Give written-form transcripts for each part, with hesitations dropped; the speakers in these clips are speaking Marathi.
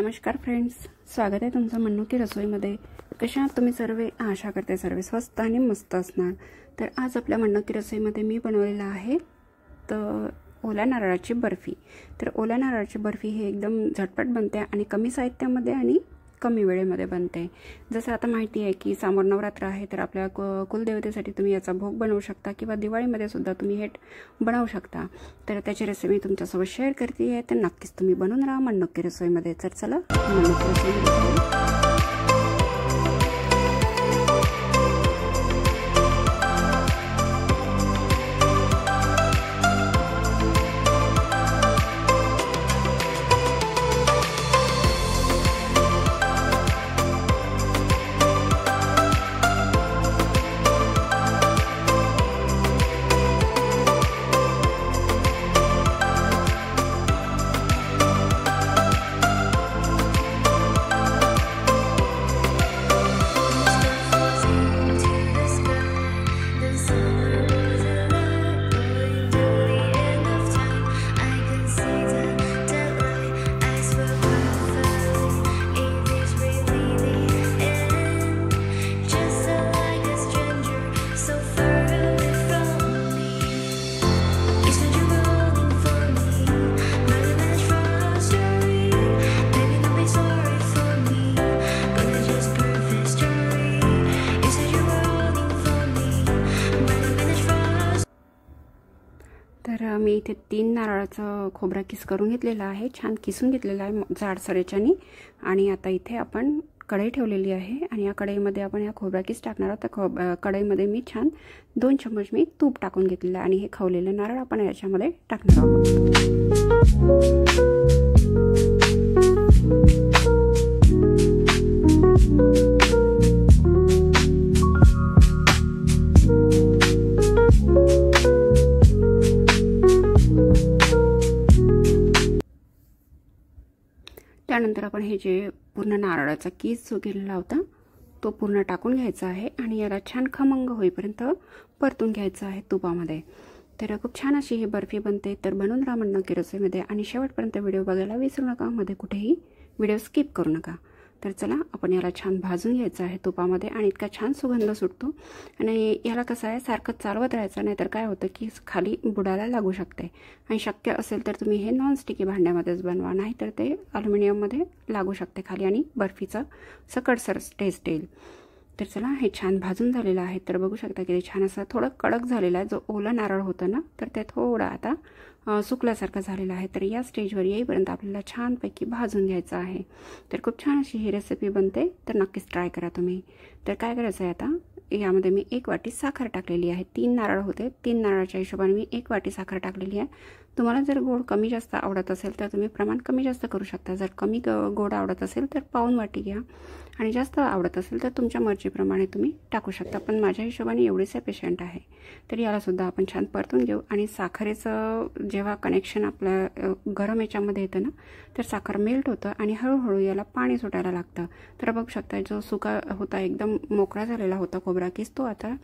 नमस्कार फ्रेंड्स, स्वागत आहे तुमचं मनोकी रसोईमध्ये। कशा आहात तुम्ही सर्व? आशा करते सर्व स्वस्त आणि मस्त असणार। तर आज आपल्या मनोकी रसोईमध्ये मी बनवलेला आहे तर ओल्या नारळाची बर्फी। तर ओल्या नारळाची बर्फी ही एकदम झटपट बनते आणि कमी साहित्यामध्ये आणि कमी वेळेमध्ये बनते। जसं आता माहिती आहे की समोर नवरात्र आहे, तर आपल्या कुलदेवतेसाठी तुम्ही याचा भोग बनवू शकता किंवा दिवाळीमध्ये सुद्धा तुम्ही हे बनवू शकता। तर त्याची रेसिपी तुमच्यासोबत शेअर करते आहे, तर नक्कीच तुम्ही बनवून राहा मनोकी रसोईमध्ये। तर चला मनोकी रसोईमध्ये मी इथे 3 नारळाचं खोबरा किस करून घेतलेला आहे, छान किसून घेतलेला आहे जाडसर याच्यानी। आणि आता इथे आपण कढई ठेवलेली आहे आणि या कढईमध्ये आपण या खोबरा किस टाकणार आहोत। तर कढईमध्ये मी छान 2 चम्मच मी तूप टाकून घेतलेलं आणि हे खवलेलं नारळ आपण याच्यामध्ये टाकणार आहोत। त्यानंतर आपण हे जे पूर्ण नारळाचा किस जो केलेला होता तो पूर्ण टाकून घ्यायचा आहे आणि याला छान खमंग होईपर्यंत परतून घ्यायचं आहे तुपामध्ये। तर खूप छान अशी ही बर्फी बनते। तर बनवून राहा मनोकी रसोईमध्ये आणि शेवटपर्यंत व्हिडिओ बघायला विसरू नका, मध्ये कुठेही व्हिडिओ स्किप करू नका। तर चला आपण याला छान भाजून घ्यायचं आहे तुपामध्ये आणि इतका छान सुगंध सुटतो। आणि याला कसं आहे, सारखं चालवत राहायचं नाही तर काय होतं की खाली बुडाला लागू शकते। आणि शक्य असेल तर तुम्ही हे नॉनस्टिकी भांड्यामध्येच बनवा, नाही तर ते ॲल्युमिनियममध्ये लागू शकते खाली आणि बर्फीचं सकटसर टेस्ट येईल। तर चला हे छान भाजून झालेलं आहे। तर बघू शकता की ते छान असं थोडं कडक झालेलं आहे। जो ओला नारळ होता ना, तर ते थोडं आता सुकल्यासारखं झालेलं आहे। तर या स्टेजवर येईपर्यंत आपल्याला छानपैकी भाजून घ्यायचं आहे। तर खूप छान अशी ही रेसिपी बनते, तर नक्कीच ट्राय करा तुम्ही। तर काय करायचं आहे, आता यामध्ये मी 1 वाटी साखर टाकलेली आहे। 3 नारळ होते, 3 नारळाच्या हिशोबाने मी 1 वाटी साखर टाकलेली आहे। तुम्हाला जर गोड कमी जास्त आवडत असेल तर तुम्ही प्रमाण कमी जास्त करू शकता। जर कमी गोड आवडत असेल तर पाऊण वाटी घ्या आणि जास्त आवडत असेल तर तुमच्या मर्जीप्रमाणे तुम्ही टाकू शकता। पण माझ्या हिशोबाने एवढीच पेशंट आहे। तर याला सुद्धा आपण छान परतून घेऊ आणि साखरेचं जेव्हा कनेक्शन आपल्या गरम याच्यामध्ये येतं ना, तर साखर मेल्ट होतं आणि हळूहळू याला पाणी सुटायला लागतं। तर बघू शकता जो सुका होता एकदम मोकळा झालेला होता खोबरा किस, तो आता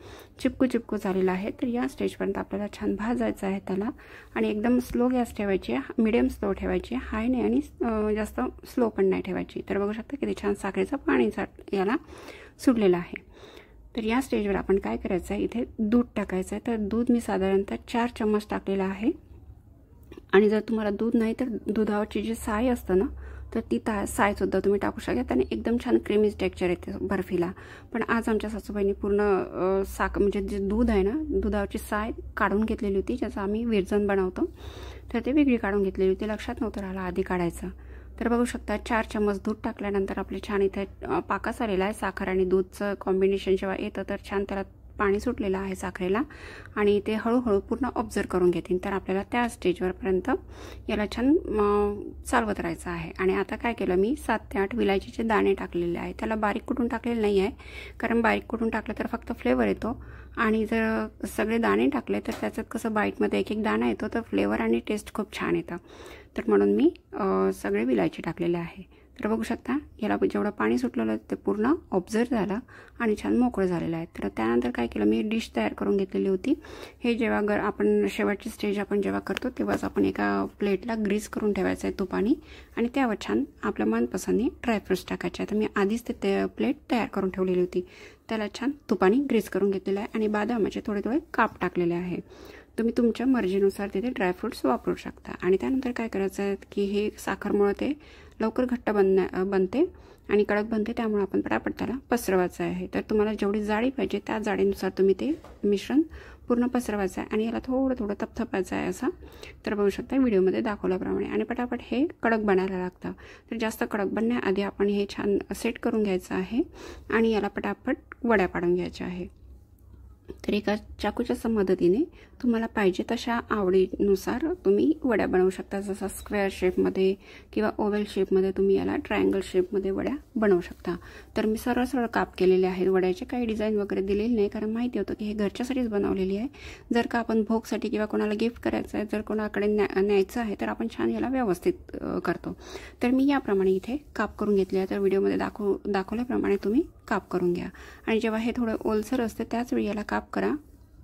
चिपकू झालेला आहे। तर या स्टेजपर्यंत आपल्याला छान भाजायचं आहे त्याला आणि एकदम स्लो गॅस ठेवायची, मिडियम स्लो ठेवायची, हाय नाही आणि जास्त स्लो पण नाही ठेवायची। तर बघू शकता किती छान साखरेचं पाणी याला सुटलेलं आहे। तर या स्टेजवर आपण काय करायचं आहे, इथे दूध टाकायचं आहे। तर दूध मी साधारणतः 4 चम्मच टाकलेलं आहे। आणि जर तुम्हाला दूध नाही तर दुधावरची जी साय असतं ना, तर ती सायसुद्धा तुम्ही टाकू शकता आणि एकदम छान क्रीमी टेक्स्चर येते बर्फीला। पण आज आमच्या सासूबाईंनी पूर्ण म्हणजे जे दूध आहे ना, दुधावरची साय काढून घेतलेली होती, ज्याचं आम्ही विरजन बनवतो, तर ते वेगळी काढून घेतलेली होती, लक्षात नव्हतं राहिलं आधी काढायचं। तर बघू शकता 4 चम्मच दूध टाकल्यानंतर आपले छान इथे पाकास आलेला आहे। साखर आणि दूधचं कॉम्बिनेशन जेव्हा येतं तर छान त्याला पाणी सुटलेलं आहे साखरेला आणि ते हळूहळू पूर्ण ऑब्झर्व करून घेतील। तर आपल्याला त्या स्टेजवरपर्यंत याला छान चालवत राहायचं आहे। आणि आता काय केलं, मी 7 ते 8 विलायचीचे दाणे टाकलेले आहे। त्याला बारीक कुटून टाकलेलं नाही आहे, कारण बारीक कुटून टाकलं तर फक्त फ्लेवर येतो आणि जर सगळे दाणे टाकले तर त्याच्यात कसं बाईटमध्ये एक एक दाणा येतो, तर फ्लेवर आणि टेस्ट खूप छान येतं। तर म्हणून मी सगळे विलायची टाकलेले आहे। तर बघू शकता याला जेवढं पाणी सुटलेलं ते पूर्ण ऑब्झर्व झालं आणि छान मोकळं झालेलं आहे। तर त्यानंतर काय केलं, मी डिश तयार करून घेतलेली होती। हे जेव्हा आपण शेवटची स्टेज आपण जेव्हा करतो तेव्हाच आपण एका प्लेटला ग्रीस करून ठेवायचं आहे तुपानी आणि त्यावर छान आपल्या मनपसंती ड्रायफ्रूट्स टाकायचे आहे। तर मी आधीच ते प्लेट तयार करून ठेवलेली होती, त्याला छान तुपानी ग्रीस करून घेतलेलं आहे आणि बदामाचे थोडे थोडे काप टाकलेले आहे। तुम्ही तुमच्या मर्जीनुसार तिथे ड्रायफ्रूट्स वापरू शकता। आणि त्यानंतर काय करायचं आहे की हे साखरमुळे ते लवकर घट्ट बनते आणि कडक बनते, त्यामुळे आपण पटापट त्याला पसरवायचं आहे। तर तुम्हाला जेवढी जाडी पाहिजे त्या जाडीनुसार तुम्ही ते मिश्रण पूर्ण पसरवायचं आहे आणि याला थोडं थोडं थपथपायचं आहे असं। तर बघू शकता व्हिडिओमध्ये दाखवल्याप्रमाणे आणि पटापट हे कडक बनायला लागतं। तर जास्त कडक बनण्याआधी आपण हे छान सेट करून घ्यायचं आहे आणि याला पटापट वड्या पाडून घ्यायच्या आहे। तर एका चाकूच्या मदतीने तुम्हाला पाहिजे तशा आवडीनुसार तुम्ही वड्या बनवू शकता, जसं स्क्वेअर शेपमध्ये किंवा ओव्हल शेपमध्ये तुम्ही याला ट्रायंगल शेपमध्ये वड्या बनवू शकता। तर मी सरळ सरळ काप केलेले आहेत वड्याचे, काही डिझाईन वगैरे दिलेली नाही, कारण माहिती होतं की हे घरच्यासाठीच बनवलेली आहे। जर का आपण भोगसाठी किंवा कोणाला गिफ्ट करायचं आहे, जर कोणाकडे न्यायचं आहे तर आपण छान याला व्यवस्थित करतो। तर मी याप्रमाणे इथे काप करून घेतले आहे। तर व्हिडिओमध्ये दाखवल्याप्रमाणे तुम्ही काप करून घ्या आणि जेव्हा हे थोडं ओलसर असते त्याच वेळी याला काप करा,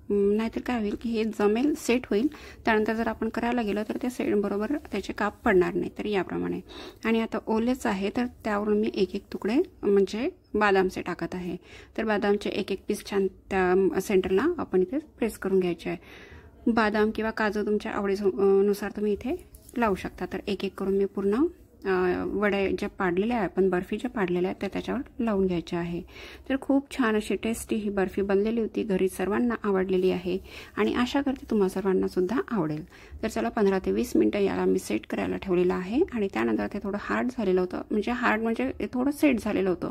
नाहीतर काय होईल की हे जमेल, सेट होईल। त्यानंतर जर आपण करायला गेलो तर ते सेट बरोबर त्याचे काप पडणार नाही। तर याप्रमाणे आणि आता ओलेच आहे तर त्यावरून मी एक एक तुकडे म्हणजे बदामचे टाकत आहे। तर बदामचे एक एक पीस छान त्या सेंटरला आपण इथे प्रेस करून घ्यायचे आहे। बदाम किंवा काजू तुमच्या आवडीनुसार तुम्ही इथे लावू शकता। तर एक एक करून मी पूर्ण वड्या ज्या पाडलेल्या आहे आपण, बर्फी ज्या पाडलेल्या आहेत त्या त्याच्यावर लावून घ्यायच्या आहे। तर खूप छान अशी टेस्टी ही बर्फी बनलेली होती, घरी सर्वांना आवडलेली आहे आणि आशा करते तुम्हा सर्वांना सुद्धा आवडेल। तर चला 15 ते 20 मिनिटं याला मी सेट करायला ठेवलेलं आहे आणि त्यानंतर ते थोडं हार्ड झालेलं होतं, म्हणजे थोडं सेट झालेलं होतं।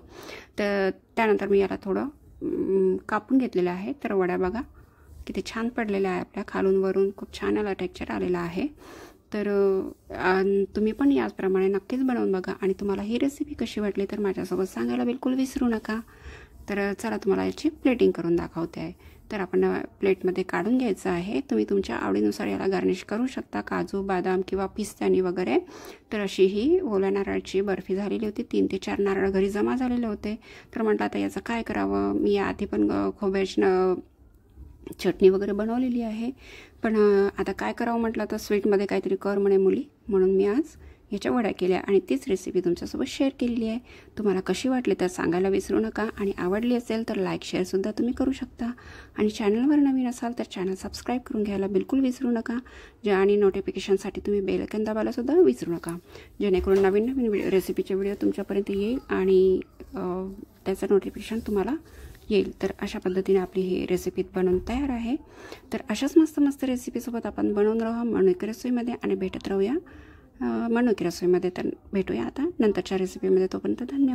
तर त्यानंतर मी याला थोडं कापून घेतलेलं आहे। तर वड्या बघा किती छान पडलेल्या आहे, आपल्या खालून वरून खूप छान याला टेक्स्चर आलेलं आहे। तर तुम्ही पण याचप्रमाणे नक्कीच बनवून बघा आणि तुम्हाला ही रेसिपी कशी वाटली तर माझ्यासोबत सांगायला बिलकुल विसरू नका। तर चला तुम्हाला याची प्लेटिंग करून दाखवते आहे। तर आपण प्लेटमध्ये काढून घ्यायचं आहे। तुम्ही तुमच्या आवडीनुसार याला गार्निश करू शकता, काजू, बदाम किंवा पिस्त्यानी वगैरे। तर अशी ही ओल्या नारळाची बर्फी झालेली होती, 3 ते 4 नारळ घरी जमा झालेले होते। तर म्हटलं आता याचं काय करावं, मी आधी पण खोबऱ्याची चटणी वगैरे बनवलेली आहे, पण आता काय करावं म्हटलं तर स्वीटमध्ये काहीतरी कर म्हणे मुली, म्हणून मी आज याच्या वड्या केल्या आणि तीच रेसिपी तुमच्यासोबत शेअर केलेली आहे। तुम्हाला कशी वाटली तर सांगायला विसरू नका आणि आवडली असेल तर लाईक शेअरसुद्धा तुम्ही करू शकता आणि चॅनलवर नवीन असाल तर चॅनल सबस्क्राईब करून घ्यायला बिलकुल विसरू नका आणि नोटिफिकेशनसाठी तुम्ही बेल आयकॉन दाबायलासुद्धा विसरू नका, जेणेकरून नवीन नवीन रेसिपीचे व्हिडिओ तुमच्यापर्यंत येईल आणि त्याचं नोटिफिकेशन तुम्हाला येईल। तर अशा पद्धतीने आपली ही रेसिपी बनवून तयार आहे। तर अशाच मस्त मस्त रेसिपीसोबत आपण बनवून राहू मनोकी रसोईमध्ये आणि भेटत राहूया मनोकी रसोईमध्ये। तर भेटूया आता नंतरच्या रेसिपीमध्ये, तोपर्यंत धन्यवाद।